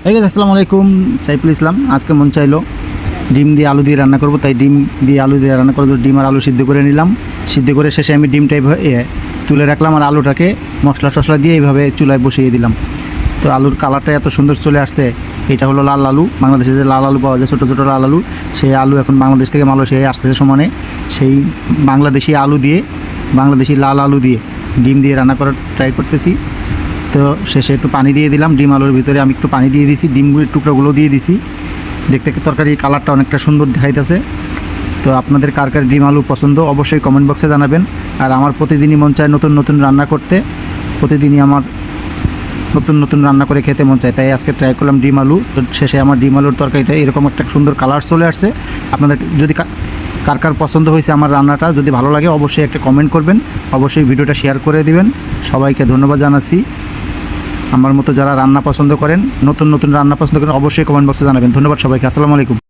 এই গাইস আসসালামু আলাইকুম, সাইফুল ইসলাম। আজকে মন চাইলো ডিম দিয়ে আলু দিয়ে রান্না করব, তাই ডিম দিয়ে আলু দিয়ে রান্না করব। ডিম আর আলু সিদ্ধ করে নিলাম। সিদ্ধ করে শেষে আমি ডিমটা তুলে রাখলাম আর আলুটাকে মশলা টশলা দিয়ে এইভাবে চুলায় বসিয়ে দিলাম। তো আলুর কালারটা এত সুন্দর চলে আসছে। এটা হলো লাল আলু। বাংলাদেশে যে লাল আলু পাওয়া যায়, ছোটো ছোটো লাল আলু, সেই আলু এখন বাংলাদেশ থেকে মালয়েশিয়ায় আসতেছে সমানে। সেই বাংলাদেশি আলু দিয়ে, বাংলাদেশি লাল আলু দিয়ে ডিম দিয়ে রান্না করার ট্রাই করতেছি। তো শেষে একটু পানি দিয়ে দিলাম। ডিম আলুর ভিতরে আমি একটু পানি দিয়ে দিছি, ডিমগুলির টুকরোগুলো দিয়ে দিছি। দেখতে তরকারির কালারটা অনেকটা সুন্দর দেখাইতেছে। তো আপনাদের কার কার ডিম আলু পছন্দ অবশ্যই কমেন্ট বক্সে জানাবেন। আর আমার প্রতিদিনই মন চায় নতুন নতুন রান্না করতে, প্রতিদিনই আমার নতুন নতুন রান্না করে খেতে মন চায়, তাই আজকে ট্রাই করলাম ডিম আলু। তো শেষে আমার ডিম আলুর তরকারিটা এরকম একটা সুন্দর কালার চলে আসছে। আপনাদের যদি কার কার পছন্দ হয়েছে আমার রান্নাটা, যদি ভালো লাগে অবশ্যই একটা কমেন্ট করবেন, অবশ্যই ভিডিওটা শেয়ার করে দিবেন। সবাইকে ধন্যবাদ জানাচ্ছি। আমার মতো যারা রান্না পছন্দ করেন, নতুন নতুন রান্না পছন্দ করেন, অবশ্যই কমেন্ট বক্সে জানাবেন। ধন্যবাদ সবাইকে। আসসালামু আলাইকুম।